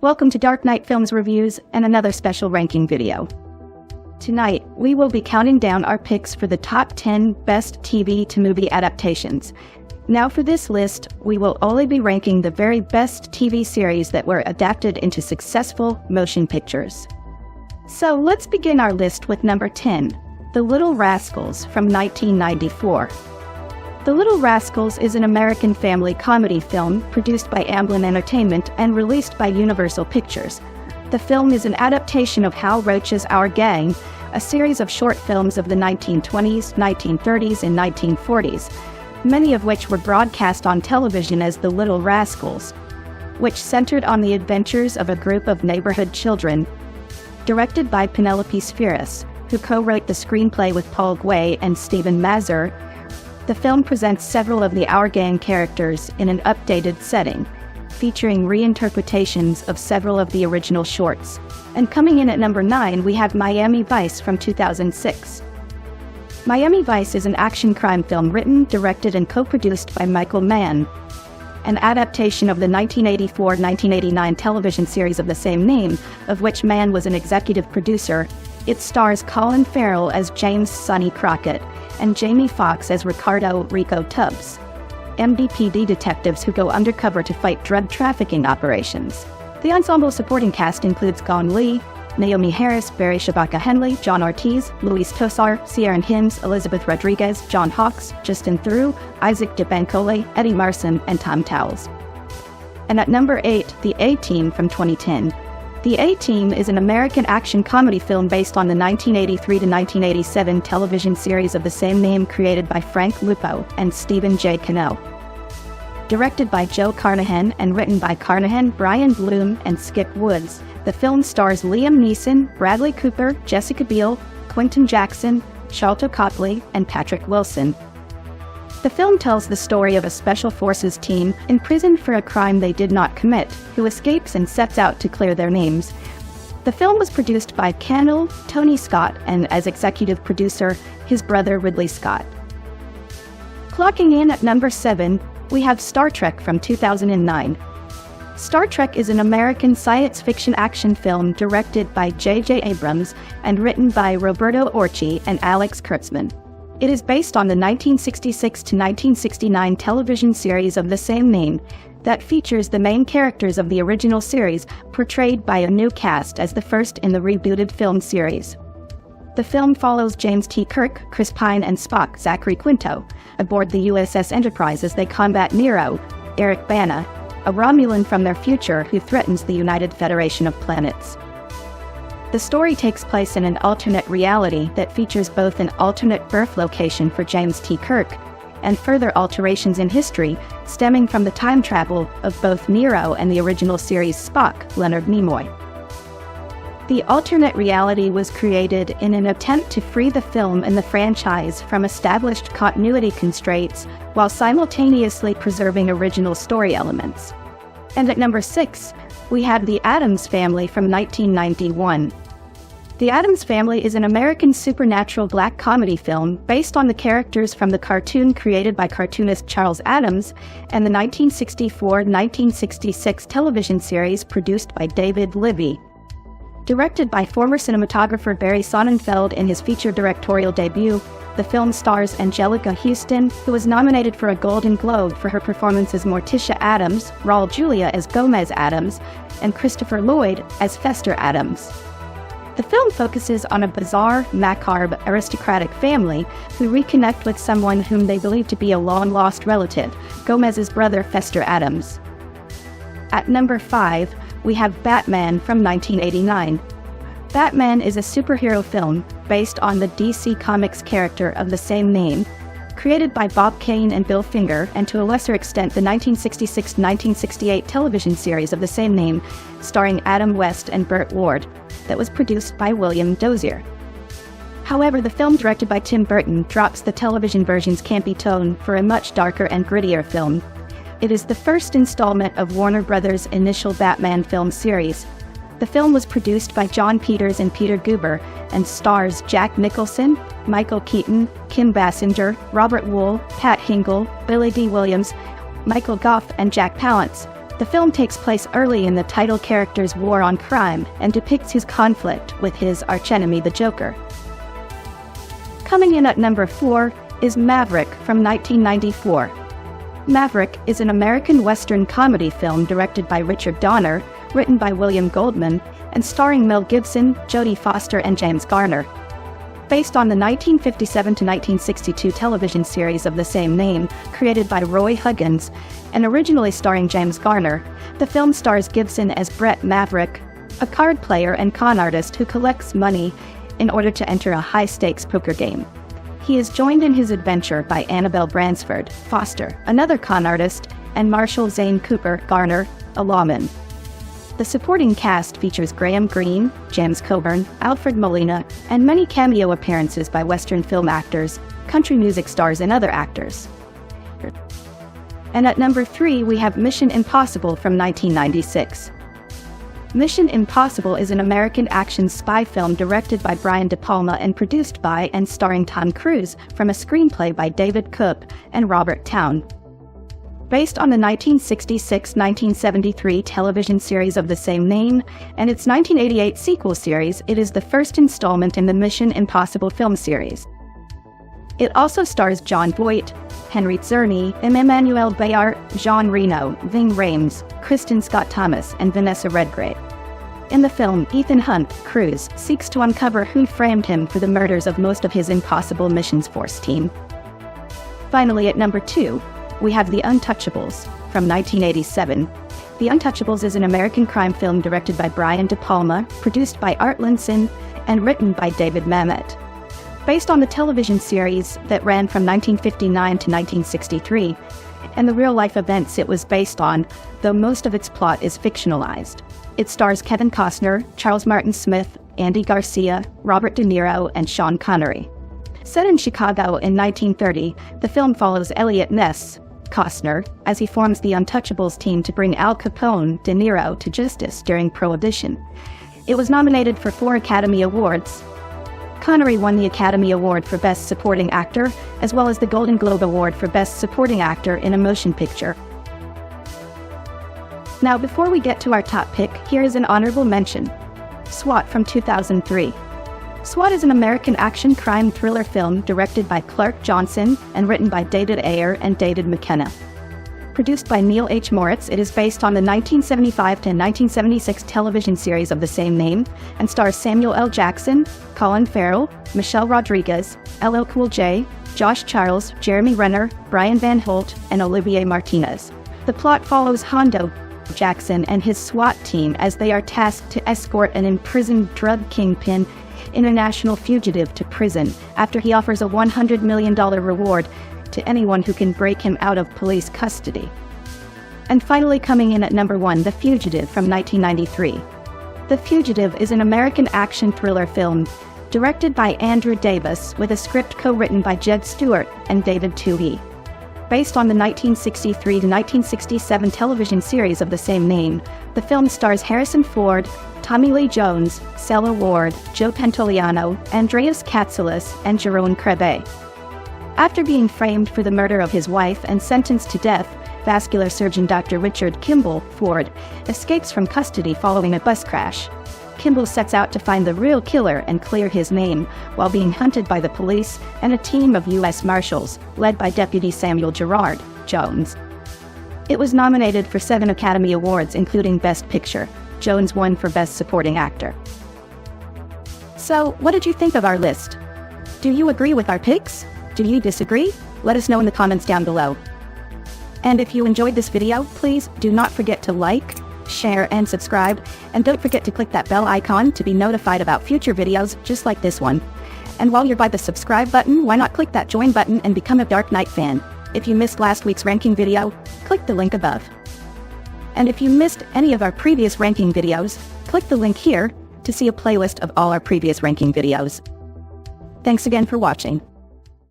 Welcome to Dark Knight Films Reviews and another special ranking video. Tonight, we will be counting down our picks for the top 10 best TV to movie adaptations. Now for this list, we will only be ranking the very best TV series that were adapted into successful motion pictures. So let's begin our list with number 10, The Little Rascals from 1994. The Little Rascals is an American family comedy film produced by Amblin Entertainment and released by Universal Pictures. The film is an adaptation of Hal Roach's Our Gang, a series of short films of the 1920s, 1930s, and 1940s, many of which were broadcast on television as The Little Rascals, which centered on the adventures of a group of neighborhood children. Directed by Penelope Spheris, who co-wrote the screenplay with Paul Guay and Stephen Mazur, the film presents several of the Our Gang characters in an updated setting, featuring reinterpretations of several of the original shorts. And coming in at number 9, we have Miami Vice from 2006. Miami Vice is an action crime film written, directed, and co-produced by Michael Mann, an adaptation of the 1984-1989 television series of the same name, of which Mann was an executive producer. It stars Colin Farrell as James Sonny Crockett and Jamie Foxx as Ricardo Rico Tubbs, MDPD detectives who go undercover to fight drug trafficking operations. The ensemble supporting cast includes Gong Li, Naomi Harris, Barry Shabaka Henley, John Ortiz, Luis Tosar, Ciaran Hinds, Elizabeth Rodriguez, John Hawkes, Justin Theroux, Isaac de Bancole, Eddie Marsan, and Tom Towles. And at number 8, The A-Team from 2010. The A-Team is an American action comedy film based on the 1983 to 1987 television series of the same name created by Frank Lupo and Stephen J. Cannell. Directed by Joe Carnahan and written by Carnahan, Brian Bloom, and Skip Woods, the film stars Liam Neeson, Bradley Cooper, Jessica Biel, Quentin Jackson, Sharlto Copley, and Patrick Wilson. The film tells the story of a special forces team imprisoned for a crime they did not commit, who escapes and sets out to clear their names. The film was produced by Cannell, Tony Scott, and as executive producer, his brother Ridley Scott. Clocking in at number 7, we have Star Trek from 2009. Star Trek is an American science fiction action film directed by J.J. Abrams and written by Roberto Orci and Alex Kurtzman. It is based on the 1966 to 1969 television series of the same name that features the main characters of the original series portrayed by a new cast as the first in the rebooted film series. The film follows James T. Kirk, Chris Pine, and Spock Zachary Quinto aboard the USS Enterprise as they combat Nero, Eric Bana, a Romulan from their future who threatens the United Federation of Planets. The story takes place in an alternate reality that features both an alternate birth location for James T. Kirk and further alterations in history stemming from the time travel of both Nero and the original series Spock, Leonard Nimoy. The alternate reality was created in an attempt to free the film and the franchise from established continuity constraints while simultaneously preserving original story elements. And at number 6, we have The Addams Family from 1991. The Addams Family is an American supernatural black comedy film based on the characters from the cartoon created by cartoonist Charles Addams and the 1964-1966 television series produced by David Libbey. Directed by former cinematographer Barry Sonnenfeld in his feature directorial debut, the film stars Angelica Houston, who was nominated for a Golden Globe for her performance as Morticia Addams, Raul Julia as Gomez Addams, and Christopher Lloyd as Fester Addams. The film focuses on a bizarre, macabre, aristocratic family who reconnect with someone whom they believe to be a long-lost relative, Gomez's brother Fester Addams. At number 5, we have Batman from 1989. Batman is a superhero film based on the DC Comics character of the same name, created by Bob Kane and Bill Finger, and to a lesser extent the 1966-1968 television series of the same name, starring Adam West and Burt Ward, that was produced by William Dozier. However, the film directed by Tim Burton drops the television version's campy tone for a much darker and grittier film. It is the first installment of Warner Brothers' initial Batman film series. The film was produced by John Peters and Peter Guber and stars Jack Nicholson, Michael Keaton, Kim Basinger, Robert Wuhl, Pat Hingle, Billy D. Williams, Michael Goff, and Jack Palance. The film takes place early in the title character's war on crime and depicts his conflict with his archenemy, the Joker. Coming in at number 4 is Maverick from 1994. Maverick is an American Western comedy film directed by Richard Donner, written by William Goldman, and starring Mel Gibson, Jodie Foster, and James Garner. Based on the 1957-1962 television series of the same name, created by Roy Huggins, and originally starring James Garner, the film stars Gibson as Brett Maverick, a card player and con artist who collects money in order to enter a high-stakes poker game. He is joined in his adventure by Annabelle Bransford Foster, another con artist, and Marshall Zane Cooper Garner, a lawman. The supporting cast features Graham Greene, James Coburn, Alfred Molina, and many cameo appearances by Western film actors, country music stars, and other actors. And at number 3, we have Mission Impossible from 1996. Mission Impossible is an American action spy film directed by Brian De Palma and produced by and starring Tom Cruise from a screenplay by David Koepp and Robert Towne. Based on the 1966-1973 television series of the same name and its 1988 sequel series, it is the first installment in the Mission Impossible film series. It also stars Jon Voight, Henry Czerny, Emmanuel Bayard, Jean Reno, Ving Rhames, Kristen Scott Thomas, and Vanessa Redgrave. In the film, Ethan Hunt, Cruise, seeks to uncover who framed him for the murders of most of his Impossible Missions Force team. Finally, at number 2, we have The Untouchables from 1987. The Untouchables is an American crime film directed by Brian De Palma, produced by Art Linson, and written by David Mamet. Based on the television series that ran from 1959 to 1963, and the real-life events it was based on, though most of its plot is fictionalized. It stars Kevin Costner, Charles Martin Smith, Andy Garcia, Robert De Niro, and Sean Connery. Set in Chicago in 1930, the film follows Elliot Ness, Costner, as he forms the Untouchables team to bring Al Capone, De Niro, to justice during Prohibition. It was nominated for 4 Academy Awards. Connery won the Academy Award for Best Supporting Actor, as well as the Golden Globe Award for Best Supporting Actor in a Motion Picture. Now, before we get to our top pick, here is an honorable mention. SWAT from 2003. SWAT is an American action crime thriller film directed by Clark Johnson and written by David Ayer and David McKenna. Produced by Neil H. Moritz, it is based on the 1975 to 1976 television series of the same name and stars Samuel L. Jackson, Colin Farrell, Michelle Rodriguez, LL Cool J, Josh Charles, Jeremy Renner, Brian Van Holt, and Olivier Martinez. The plot follows Hondo Jackson and his SWAT team as they are tasked to escort an imprisoned drug kingpin, international fugitive, to prison after he offers a $100 million reward to anyone who can break him out of police custody. And finally, coming in at number 1, The Fugitive from 1993. The Fugitive is an American action thriller film directed by Andrew Davis with a script co-written by Jed Stewart and David Twohy. Based on the 1963 to 1967 television series of the same name, the film stars Harrison Ford, Tommy Lee Jones, Sela Ward, Joe Pantoliano, Andreas Katsulas, and Jerome Krebe. After being framed for the murder of his wife and sentenced to death, vascular surgeon Dr. Richard Kimball Ford escapes from custody following a bus crash. Kimball sets out to find the real killer and clear his name while being hunted by the police and a team of U.S. Marshals, led by Deputy Samuel Gerard Jones. It was nominated for 7 Academy Awards, including Best Picture. Jones won for Best Supporting Actor. So, what did you think of our list? Do you agree with our picks? Do you disagree? Let us know in the comments down below. And if you enjoyed this video, please do not forget to like, share, and subscribe. And don't forget to click that bell icon to be notified about future videos just like this one. And while you're by the subscribe button, why not click that join button and become a Dark Knight fan? If you missed last week's ranking video, click the link above. And if you missed any of our previous ranking videos, click the link here to see a playlist of all our previous ranking videos. Thanks again for watching.